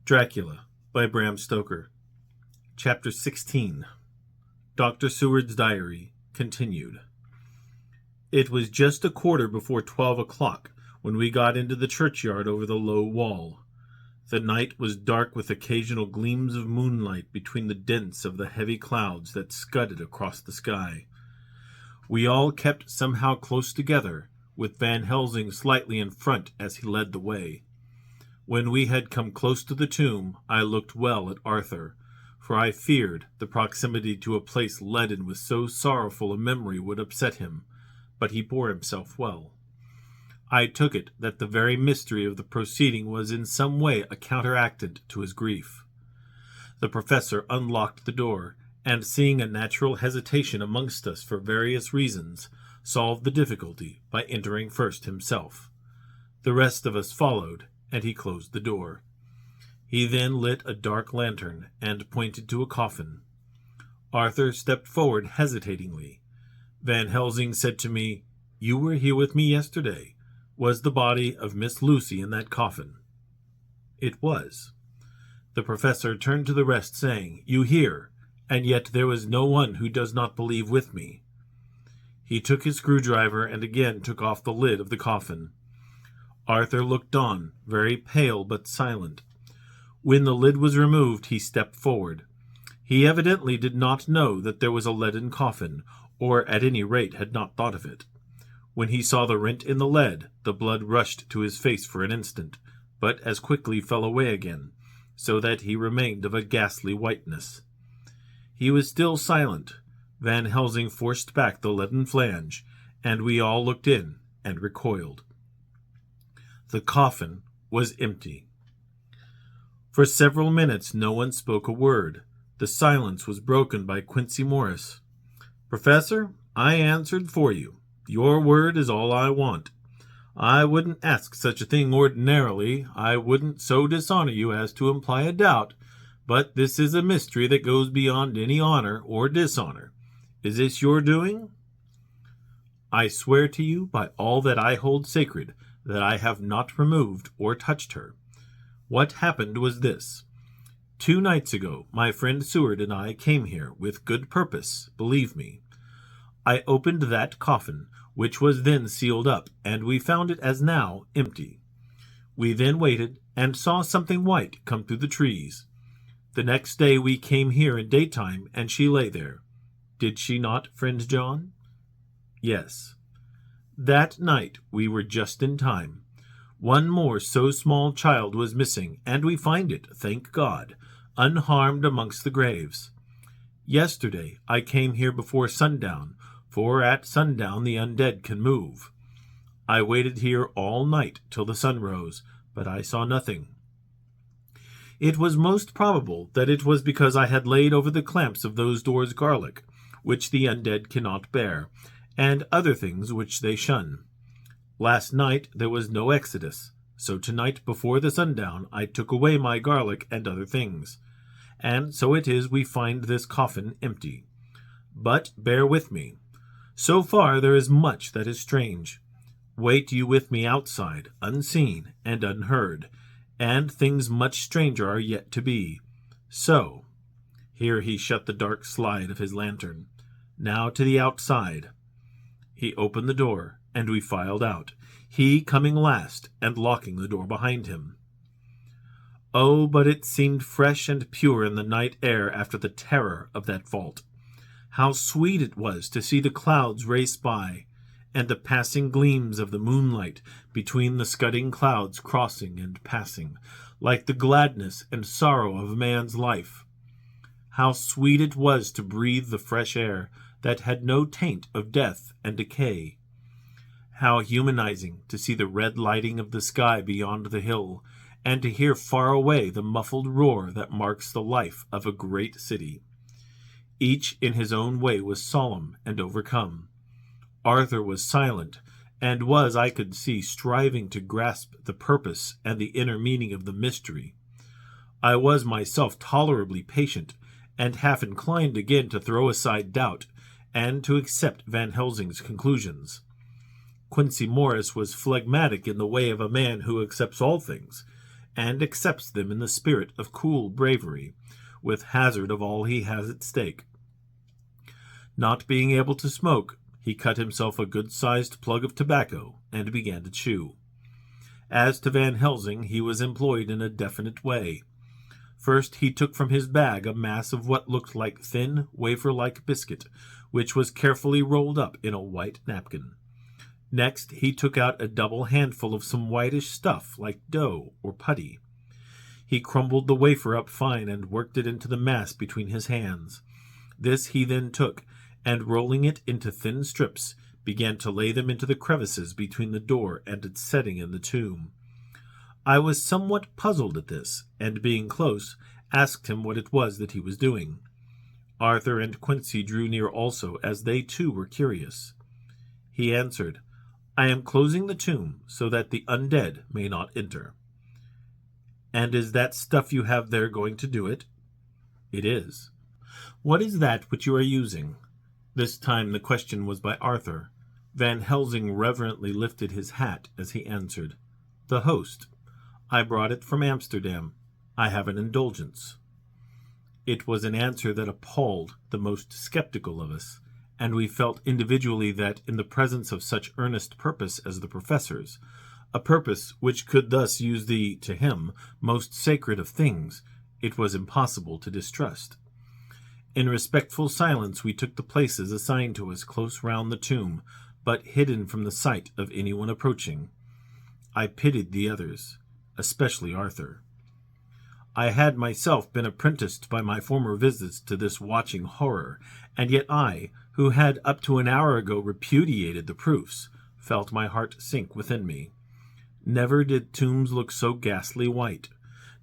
Dracula by Bram Stoker. Chapter 16. Dr. Seward's Diary, continued. It was just a quarter before 12 o'clock when we got into the churchyard over the low wall. The night was dark with occasional gleams of moonlight between the dents of the heavy clouds that scudded across the sky. We all kept somehow close together, with Van Helsing slightly in front as he led the way. When we had come close to the tomb, I looked well at Arthur, for I feared the proximity to a place leaden with so sorrowful a memory would upset him, but he bore himself well. I took it that the very mystery of the proceeding was in some way a counteractant to his grief. The professor unlocked the door, and seeing a natural hesitation amongst us for various reasons, solved the difficulty by entering first himself. The rest of us followed, and he closed the door. He then lit a dark lantern and pointed to a coffin. Arthur stepped forward hesitatingly. Van Helsing said to me, "You were here with me yesterday. Was the body of Miss Lucy in that coffin?" It was. The professor turned to the rest, saying, "You hear, and yet there was no one who does not believe with me." He took his screwdriver and again took off the lid of the coffin. Arthur looked on, very pale but silent. When the lid was removed, he stepped forward. He evidently did not know that there was a leaden coffin, or at any rate had not thought of it. When he saw the rent in the lead, the blood rushed to his face for an instant, but as quickly fell away again, so that he remained of a ghastly whiteness. He was still silent. Van Helsing forced back the leaden flange, and we all looked in and recoiled. The coffin was empty. For several minutes no one spoke a word. The silence was broken by Quincy Morris. "Professor, I answered for you. Your word is all I want. I wouldn't ask such a thing ordinarily. I wouldn't so dishonor you as to imply a doubt, but this is a mystery that goes beyond any honor or dishonor. Is this your doing?" "I swear to you by all that I hold sacred that I have not removed or touched her. What happened was this. 2 nights ago, my friend Seward and I came here with good purpose, believe me. I opened that coffin, which was then sealed up, and we found it as now empty. We then waited and saw something white come through the trees. The next day we came here in daytime, and she lay there. Did she not, friend John?" "Yes." "That night we were just in time. One more so small child was missing, and we find it, thank God, unharmed amongst the graves. Yesterday I came here before sundown, for at sundown the undead can move. I waited here all night till the sun rose, but I saw nothing. It was most probable that it was because I had laid over the clamps of those doors garlic, which the undead cannot bear, and other things which they shun. Last night there was no exodus, so tonight before the sundown I took away my garlic and other things, and so it is we find this coffin empty. But bear with me. So far there is much that is strange. Wait you with me outside, unseen and unheard, and things much stranger are yet to be. So," here he shut the dark slide of his lantern, "now to the outside." He opened the door, and we filed out, he coming last and locking the door behind him. Oh, but it seemed fresh and pure in the night air after the terror of that vault. How sweet it was to see the clouds race by, and the passing gleams of the moonlight between the scudding clouds crossing and passing, like the gladness and sorrow of man's life. How sweet it was to breathe the fresh air that had no taint of death and decay. How humanizing to see the red lighting of the sky beyond the hill, and to hear far away the muffled roar that marks the life of a great city. Each in his own way was solemn and overcome. Arthur was silent, and was, I could see, striving to grasp the purpose and the inner meaning of the mystery. I was myself tolerably patient, and half inclined again to throw aside doubt, and to accept Van Helsing's conclusions. Quincy Morris was phlegmatic in the way of a man who accepts all things, and accepts them in the spirit of cool bravery, with hazard of all he has at stake. Not being able to smoke, he cut himself a good-sized plug of tobacco and began to chew. As to Van Helsing, he was employed in a definite way. First, he took from his bag a mass of what looked like thin, wafer-like biscuit, which was carefully rolled up in a white napkin. Next, he took out a double handful of some whitish stuff like dough or putty. He crumbled the wafer up fine and worked it into the mass between his hands. This he then took, and rolling it into thin strips, began to lay them into the crevices between the door and its setting in the tomb. I was somewhat puzzled at this, and being close, asked him what it was that he was doing. Arthur and Quincy drew near also, as they too were curious. He answered, "I am closing the tomb so that the undead may not enter." "And is that stuff you have there going to do it?" "It is." "What is that which you are using?" This time the question was by Arthur. Van Helsing reverently lifted his hat as he answered, "The host. I brought it from Amsterdam. I have an indulgence." It was an answer that appalled the most skeptical of us, and we felt individually that, in the presence of such earnest purpose as the professor's, a purpose which could thus use the, to him, most sacred of things, it was impossible to distrust. In respectful silence we took the places assigned to us close round the tomb, but hidden from the sight of anyone approaching. I pitied the others, especially Arthur. I had myself been apprenticed by my former visits to this watching horror, and yet I, who had up to an hour ago repudiated the proofs, felt my heart sink within me. Never did tombs look so ghastly white.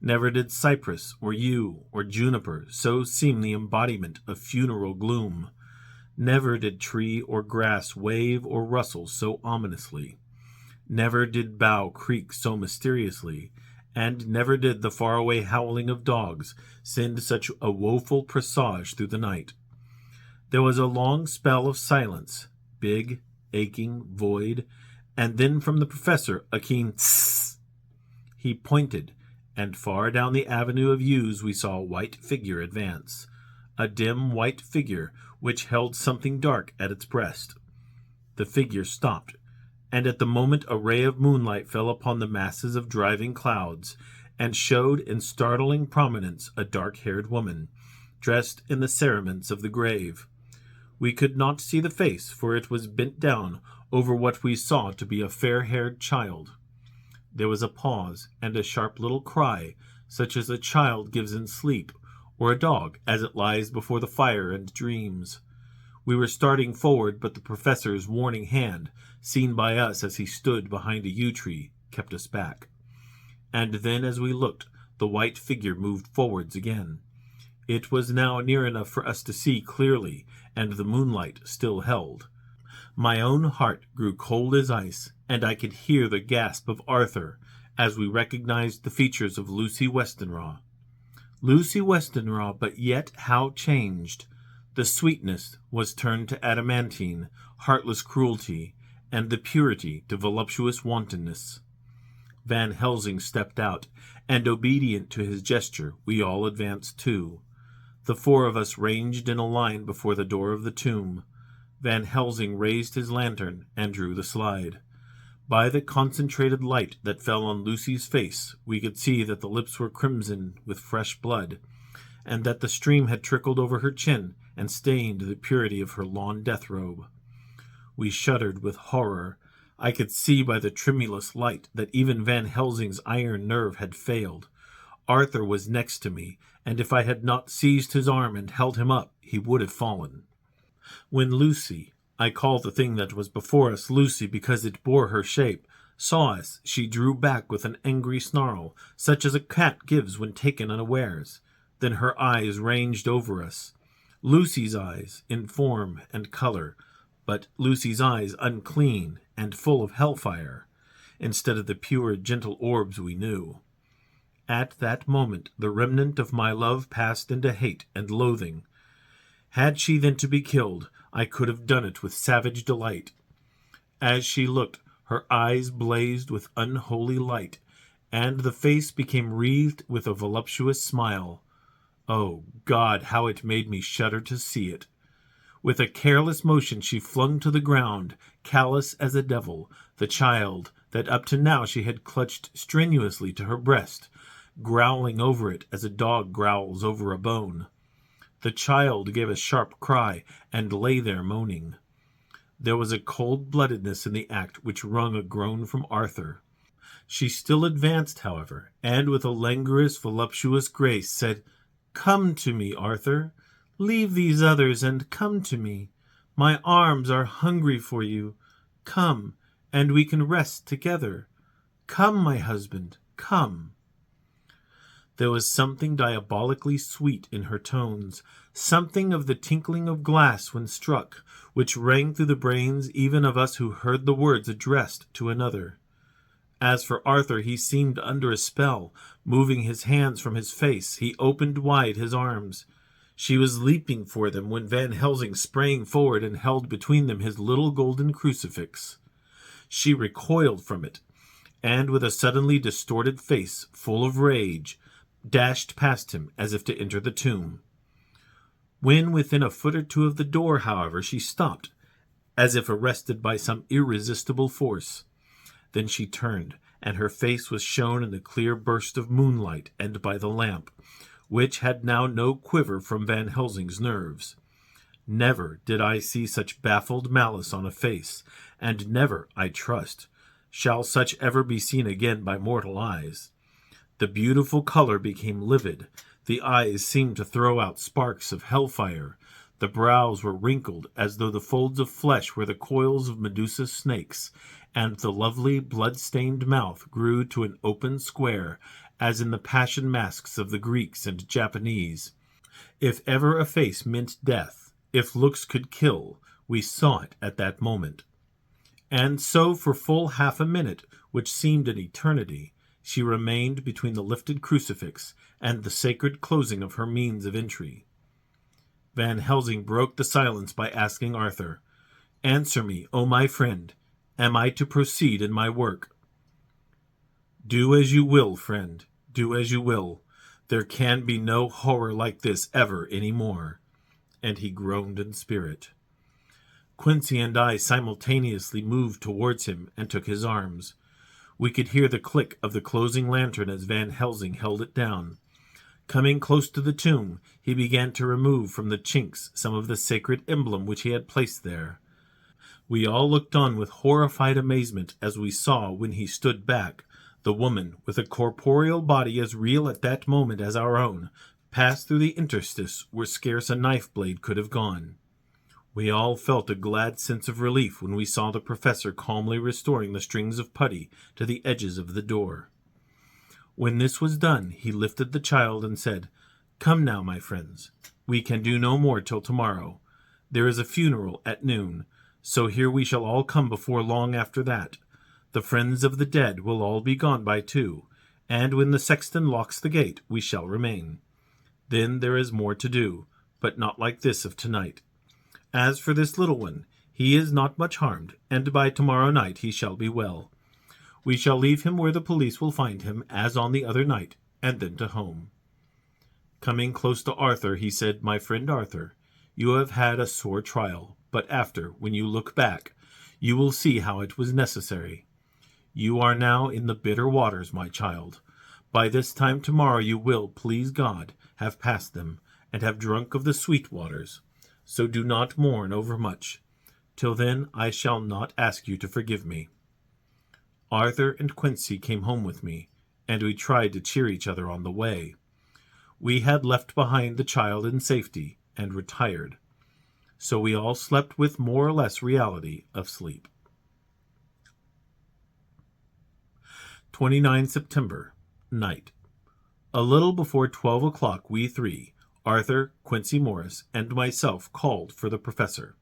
Never did cypress or yew or juniper so seem the embodiment of funeral gloom. Never did tree or grass wave or rustle so ominously. Never did bough creak so mysteriously, and never did the faraway howling of dogs send such a woeful presage through the night. There was a long spell of silence, big, aching, void, and then from the professor a keen tss. He pointed, and far down the avenue of yews we saw a white figure advance, a dim white figure which held something dark at its breast. The figure stopped, and at the moment a ray of moonlight fell upon the masses of driving clouds, and showed in startling prominence a dark-haired woman, dressed in the cerements of the grave. We could not see the face, for it was bent down over what we saw to be a fair-haired child. There was a pause, and a sharp little cry, such as a child gives in sleep, or a dog as it lies before the fire and dreams. We were starting forward, but the professor's warning hand, seen by us as he stood behind a yew tree, kept us back. And then, as we looked, the white figure moved forwards again. It was now near enough for us to see clearly, and the moonlight still held. My own heart grew cold as ice, and I could hear the gasp of Arthur as we recognized the features of Lucy Westenra. Lucy Westenra, but yet how changed! The sweetness was turned to adamantine, heartless cruelty, and the purity to voluptuous wantonness. Van Helsing stepped out, and obedient to his gesture, we all advanced too. The four of us ranged in a line before the door of the tomb. Van Helsing raised his lantern and drew the slide. By the concentrated light that fell on Lucy's face, we could see that the lips were crimson with fresh blood, and that the stream had trickled over her chin and stained the purity of her lawn death robe. We shuddered with horror. I could see by the tremulous light that even Van Helsing's iron nerve had failed. Arthur was next to me, and if I had not seized his arm and held him up, he would have fallen. When Lucy, I call the thing that was before us Lucy because it bore her shape, saw us, she drew back with an angry snarl, such as a cat gives when taken unawares. Then her eyes ranged over us. Lucy's eyes, in form and color, but Lucy's eyes unclean and full of hellfire, instead of the pure, gentle orbs we knew. At that moment the remnant of my love passed into hate and loathing. Had she then to be killed, I could have done it with savage delight. As she looked, her eyes blazed with unholy light, and the face became wreathed with a voluptuous smile. Oh, God, how it made me shudder to see it! With a careless motion she flung to the ground, callous as a devil, the child that up to now she had clutched strenuously to her breast, growling over it as a dog growls over a bone. The child gave a sharp cry and lay there moaning. There was a cold-bloodedness in the act which wrung a groan from Arthur. She still advanced, however, and with a languorous, voluptuous grace said, "Come to me, Arthur. Leave these others and come to me. My arms are hungry for you. Come, and we can rest together. Come, my husband, come." There was something diabolically sweet in her tones, something of the tinkling of glass when struck, which rang through the brains even of us who heard the words addressed to another. As for Arthur, he seemed under a spell. Moving his hands from his face, he opened wide his arms. She was leaping for them when Van Helsing sprang forward and held between them his little golden crucifix. She recoiled from it, and with a suddenly distorted face, full of rage, dashed past him as if to enter the tomb. When within a foot or two of the door, however, she stopped, as if arrested by some irresistible force. Then she turned, and her face was shown in the clear burst of moonlight and by the lamp, which had now no quiver from Van Helsing's nerves. Never did I see such baffled malice on a face, and never, I trust, shall such ever be seen again by mortal eyes. The beautiful color became livid, the eyes seemed to throw out sparks of hellfire, the brows were wrinkled as though the folds of flesh were the coils of Medusa's snakes, and the lovely blood-stained mouth grew to an open square, as in the passion masks of the Greeks and Japanese. If ever a face meant death, if looks could kill, we saw it at that moment. And so for full half a minute, which seemed an eternity, she remained between the lifted crucifix and the sacred closing of her means of entry. Van Helsing broke the silence by asking Arthur, "Answer me, O my friend, am I to proceed in my work?" "Do as you will, friend, do as you will. There can be no horror like this ever any more." And he groaned in spirit. Quincy and I simultaneously moved towards him and took his arms. We could hear the click of the closing lantern as Van Helsing held it down. Coming close to the tomb, he began to remove from the chinks some of the sacred emblem which he had placed there. We all looked on with horrified amazement as we saw, when he stood back, the woman, with a corporeal body as real at that moment as our own, pass through the interstice where scarce a knife blade could have gone. We all felt a glad sense of relief when we saw the professor calmly restoring the strings of putty to the edges of the door. When this was done, he lifted the child and said, "Come now, my friends. We can do no more till tomorrow. There is a funeral at noon, so here we shall all come before long after that. The friends of the dead will all be gone by 2, and when the sexton locks the gate, we shall remain. Then there is more to do, but not like this of tonight. As for this little one, he is not much harmed, and by tomorrow night he shall be well. We shall leave him where the police will find him, as on the other night, and then to home." Coming close to Arthur, he said, "My friend Arthur, you have had a sore trial, but after, when you look back, you will see how it was necessary. You are now in the bitter waters, my child. By this time tomorrow you will, please God, have passed them, and have drunk of the sweet waters. So do not mourn overmuch. Till then I shall not ask you to forgive me." Arthur and Quincy came home with me, and we tried to cheer each other on the way. We had left behind the child in safety, and retired. So we all slept with more or less reality of sleep. 29 September, night. A little before 12 o'clock we 3, Arthur, Quincy Morris, and myself, called for the professor.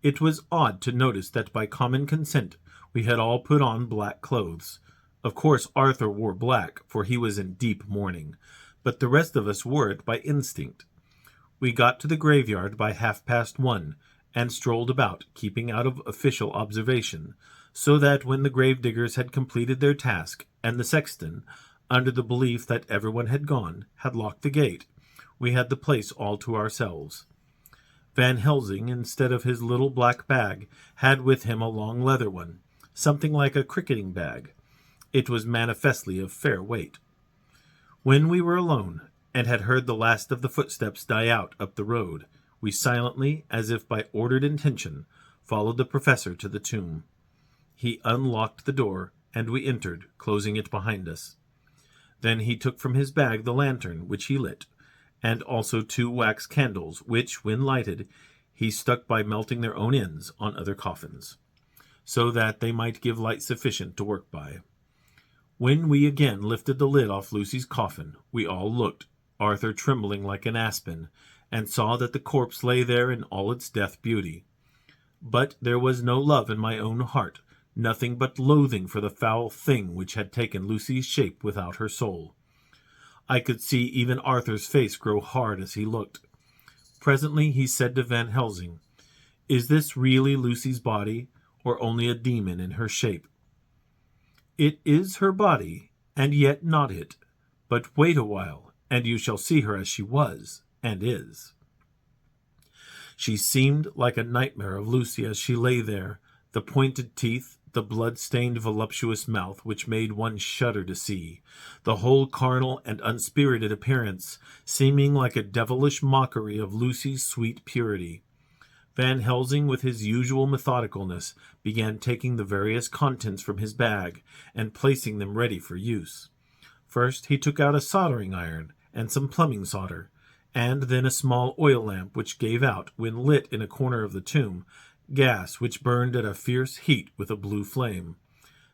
It was odd to notice that by common consent we had all put on black clothes. Of course Arthur wore black, for he was in deep mourning, but the rest of us wore it by instinct. We got to the graveyard by 1:30, and strolled about, keeping out of official observation, so that when the gravediggers had completed their task, and the sexton, under the belief that everyone had gone, had locked the gate. We had the place all to ourselves. Van Helsing, instead of his little black bag, had with him a long leather one, something like a cricketing bag. It was manifestly of fair weight. When we were alone, and had heard the last of the footsteps die out up the road, we silently, as if by ordered intention, followed the professor to the tomb. He unlocked the door, and we entered, closing it behind us. Then he took from his bag the lantern, which he lit, and also 2 wax candles, which, when lighted, he stuck by melting their own ends on other coffins, so that they might give light sufficient to work by. When we again lifted the lid off Lucy's coffin, we all looked, Arthur trembling like an aspen, and saw that the corpse lay there in all its death beauty. But there was no love in my own heart, nothing but loathing for the foul thing which had taken Lucy's shape without her soul. I could see even Arthur's face grow hard as he looked. Presently he said to Van Helsing, "Is this really Lucy's body, or only a demon in her shape?" "It is her body, and yet not it. But wait a while, and you shall see her as she was, and is." She seemed like a nightmare of Lucy as she lay there, the pointed teeth, the blood-stained voluptuous mouth which made one shudder to see, the whole carnal and unspirited appearance seeming like a devilish mockery of Lucy's sweet purity. Van Helsing, with his usual methodicalness, began taking the various contents from his bag and placing them ready for use. First he took out a soldering iron and some plumbing solder, and then a small oil lamp which gave out, when lit in a corner of the tomb, gas which burned at a fierce heat with a blue flame.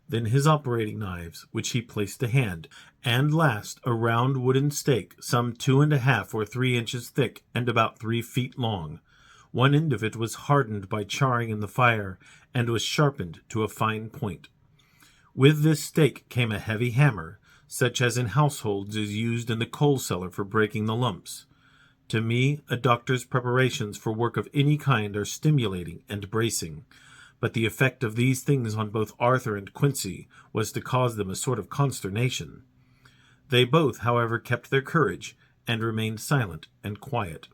Then his operating knives, which he placed to hand, and last a round wooden stake some 2½ or 3 inches thick and about 3 feet long. One end of it was hardened by charring in the fire, and was sharpened to a fine point. With this stake came a heavy hammer, such as in households is used in the coal cellar for breaking the lumps. To me, a doctor's preparations for work of any kind are stimulating and bracing, but the effect of these things on both Arthur and Quincy was to cause them a sort of consternation. They both, however, kept their courage, and remained silent and quiet.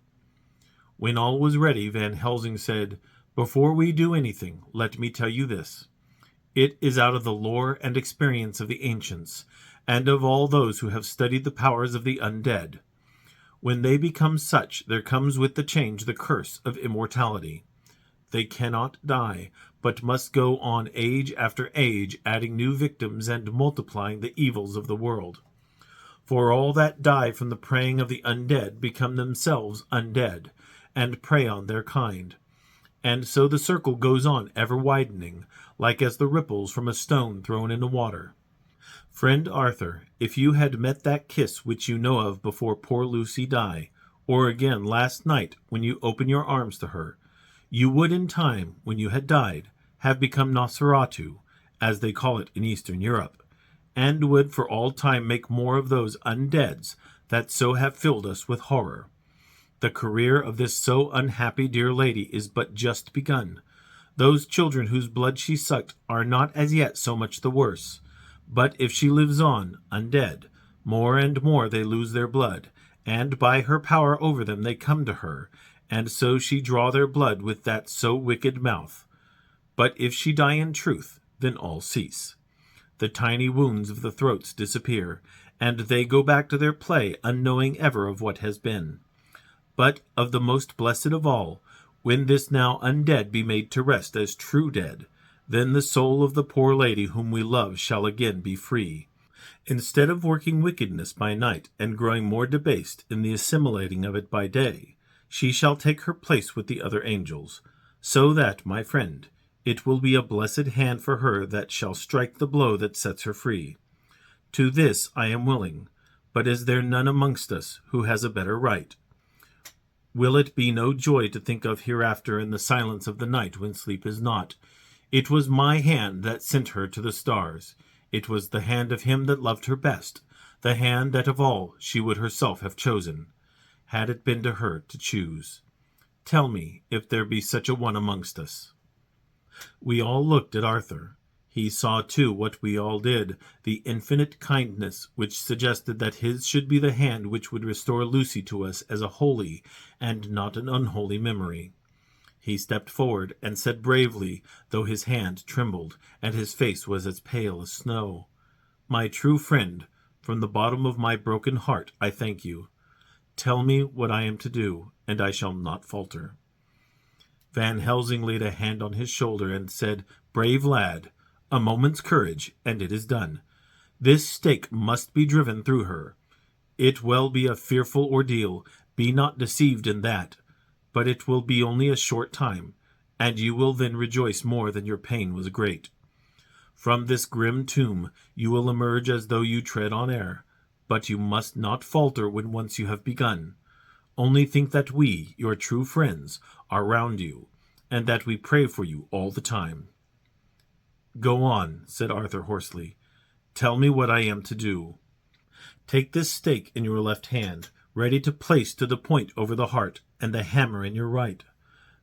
When all was ready, Van Helsing said, "Before we do anything, let me tell you this. It is out of the lore and experience of the ancients, and of all those who have studied the powers of the undead. When they become such, there comes with the change the curse of immortality. They cannot die, but must go on age after age, adding new victims and multiplying the evils of the world. For all that die from the preying of the undead become themselves undead, and prey on their kind. And so the circle goes on ever widening, like as the ripples from a stone thrown into water. Friend Arthur, if you had met that kiss which you know of before poor Lucy died, or again last night when you opened your arms to her, you would in time, when you had died, have become Nosferatu, as they call it in Eastern Europe, and would for all time make more of those undeads that so have filled us with horror. The career of this so unhappy dear lady is but just begun. Those children whose blood she sucked are not as yet so much the worse. But if she lives on, undead, more and more they lose their blood, and by her power over them they come to her, and so she draw their blood with that so wicked mouth. But if she die in truth, then all cease. The tiny wounds of the throats disappear, and they go back to their play, unknowing ever of what has been. But of the most blessed of all, when this now undead be made to rest as true dead, then the soul of the poor lady whom we love shall again be free. Instead of working wickedness by night and growing more debased in the assimilating of it by day, she shall take her place with the other angels, so that, my friend, it will be a blessed hand for her that shall strike the blow that sets her free. To this I am willing, but is there none amongst us who has a better right? Will it be no joy to think of hereafter in the silence of the night when sleep is not? It was my hand that sent her to the stars. It was the hand of him that loved her best, the hand that of all she would herself have chosen, had it been to her to choose. Tell me if there be such a one amongst us." We all looked at Arthur. He saw, too, what we all did, the infinite kindness which suggested that his should be the hand which would restore Lucy to us as a holy and not an unholy memory. He stepped forward and said bravely, though his hand trembled, and his face was as pale as snow, "My true friend, from the bottom of my broken heart I thank you. Tell me what I am to do, and I shall not falter." Van Helsing laid a hand on his shoulder and said, "Brave lad, a moment's courage, and it is done. This stake must be driven through her. It will be a fearful ordeal, be not deceived in that, but it will be only a short time, and you will then rejoice more than your pain was great. From this grim tomb you will emerge as though you tread on air, but you must not falter when once you have begun. Only think that we, your true friends, are round you, and that we pray for you all the time." "Go on," said Arthur hoarsely. "Tell me what I am to do." "Take this stake in your left hand, ready to place to the point over the heart, and the hammer in your right.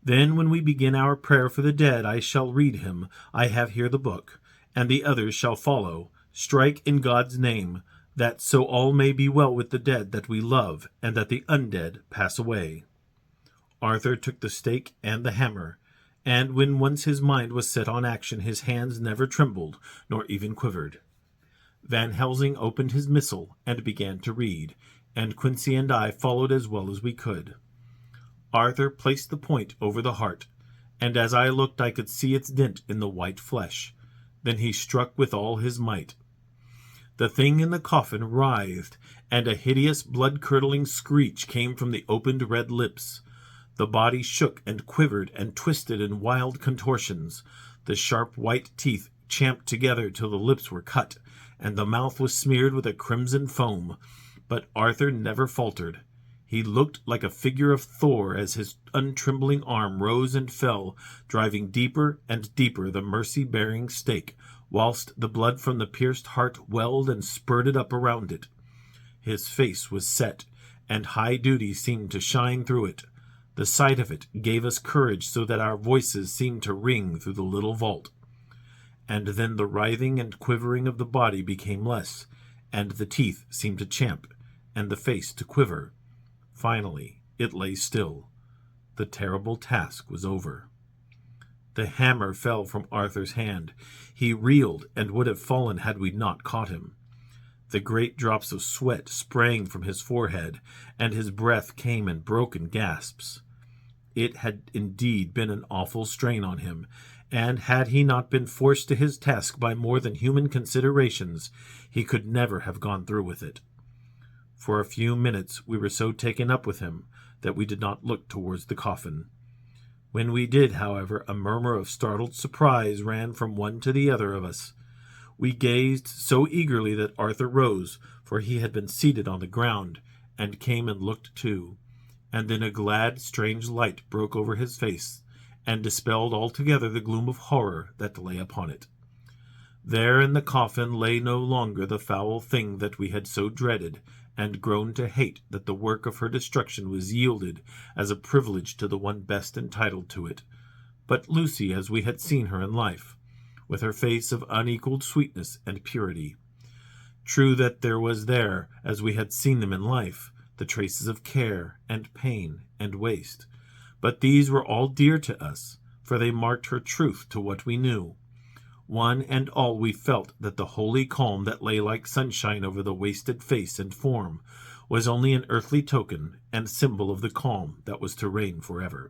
Then when we begin our prayer for the dead, I shall read him, I have here the book, and the others shall follow. Strike in God's name, that so all may be well with the dead that we love, and that the undead pass away." Arthur took the stake and the hammer, and when once his mind was set on action, his hands never trembled, nor even quivered. Van Helsing opened his missal and began to read, and Quincy and I followed as well as we could. Arthur placed the point over the heart, and as I looked I could see its dent in the white flesh. Then he struck with all his might. The thing in the coffin writhed, and a hideous blood-curdling screech came from the opened red lips. The body shook and quivered and twisted in wild contortions. The sharp white teeth champed together till the lips were cut, and the mouth was smeared with a crimson foam. But Arthur never faltered. He looked like a figure of Thor as his untrembling arm rose and fell, driving deeper and deeper the mercy-bearing stake, whilst the blood from the pierced heart welled and spurted up around it. His face was set, and high duty seemed to shine through it. The sight of it gave us courage so that our voices seemed to ring through the little vault. And then the writhing and quivering of the body became less, and the teeth seemed to champ, and the face to quiver. Finally, it lay still. The terrible task was over. The hammer fell from Arthur's hand. He reeled and would have fallen had we not caught him. The great drops of sweat sprang from his forehead, and his breath came in broken gasps. It had indeed been an awful strain on him, and had he not been forced to his task by more than human considerations, he could never have gone through with it. For a few minutes we were so taken up with him that we did not look towards the coffin. When we did, however, a murmur of startled surprise ran from one to the other of us. We gazed so eagerly that Arthur rose, for he had been seated on the ground, and came and looked too. And then a glad, strange light broke over his face, and dispelled altogether the gloom of horror that lay upon it. There in the coffin lay no longer the foul thing that we had so dreaded, and grown to hate, that the work of her destruction was yielded as a privilege to the one best entitled to it, but Lucy as we had seen her in life, with her face of unequalled sweetness and purity. True that there was there, as we had seen them in life, the traces of care and pain and waste, but these were all dear to us, for they marked her truth to what we knew. One and all we felt that the holy calm that lay like sunshine over the wasted face and form was only an earthly token and symbol of the calm that was to reign forever.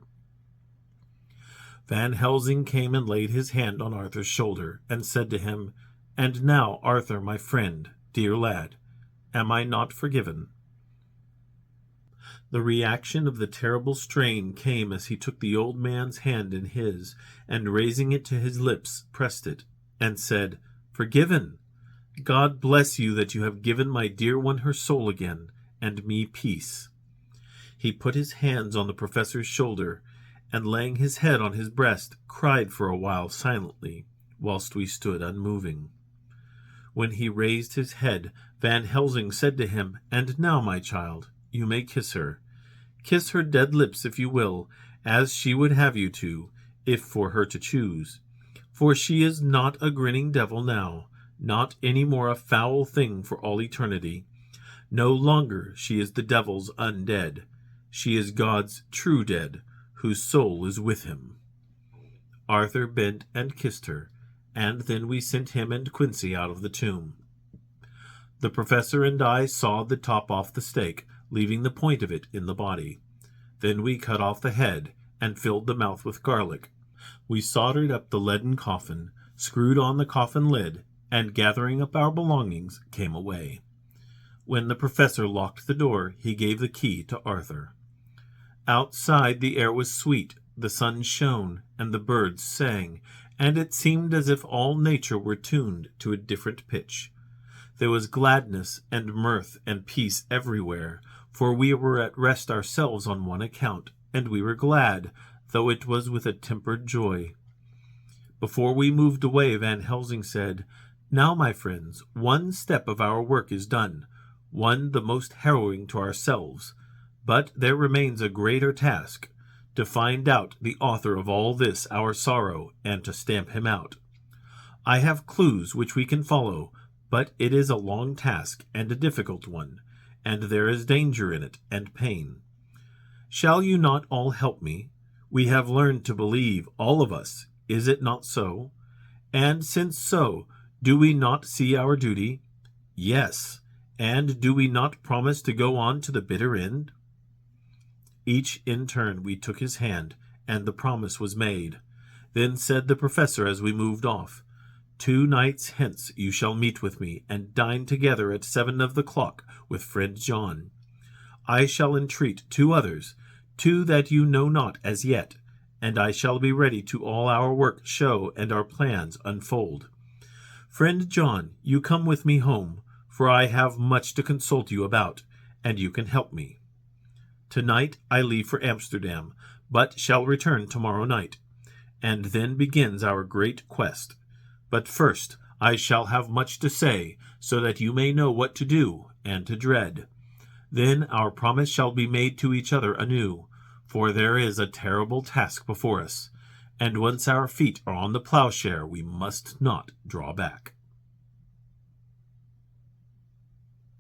Van Helsing came and laid his hand on Arthur's shoulder, and said to him, "And now, Arthur, my friend, dear lad, am I not forgiven?" The reaction of the terrible strain came as he took the old man's hand in his, and raising it to his lips, pressed it, and said, "Forgiven! God bless you that you have given my dear one her soul again, and me peace." He put his hands on the professor's shoulder, and laying his head on his breast, cried for a while silently, whilst we stood unmoving. When he raised his head, Van Helsing said to him, "And now, my child, you may kiss her. Kiss her dead lips if you will, as she would have you to, if for her to choose. For she is not a grinning devil now, not any more a foul thing for all eternity. No longer she is the devil's undead. She is God's true dead, whose soul is with him. Arthur bent and kissed her, and then we sent him and Quincy out of the tomb. The professor and I sawed the top off the stake, leaving the point of it in the body. Then we cut off the head and filled the mouth with garlic. We soldered up the leaden coffin, screwed on the coffin lid, and gathering up our belongings, came away. When the professor locked the door, he gave the key to Arthur. Outside the air was sweet, the sun shone, and the birds sang, and it seemed as if all nature were tuned to a different pitch. There was gladness and mirth and peace everywhere, for we were at rest ourselves on one account, and we were glad, though it was with a tempered joy. Before we moved away, Van Helsing said, "Now, my friends, one step of our work is done, one the most harrowing to ourselves, but there remains a greater task, to find out the author of all this our sorrow, and to stamp him out. I have clues which we can follow, but it is a long task and a difficult one, and there is danger in it and pain. Shall you not all help me? We have learned to believe, all of us, is it not so? And since so, do we not see our duty? Yes, and do we not promise to go on to the bitter end?" Each in turn we took his hand, and the promise was made. Then said the professor as we moved off, "2 nights hence you shall meet with me, and dine together at 7 of the clock with friend John. I shall entreat 2 others, 2 that you know not as yet, and I shall be ready to all our work show and our plans unfold. Friend John, you come with me home, for I have much to consult you about, and you can help me. Tonight I leave for Amsterdam, but shall return tomorrow night, and then begins our great quest. But first I shall have much to say, so that you may know what to do and to dread. Then our promise shall be made to each other anew, for there is a terrible task before us, and once our feet are on the plowshare we must not draw back."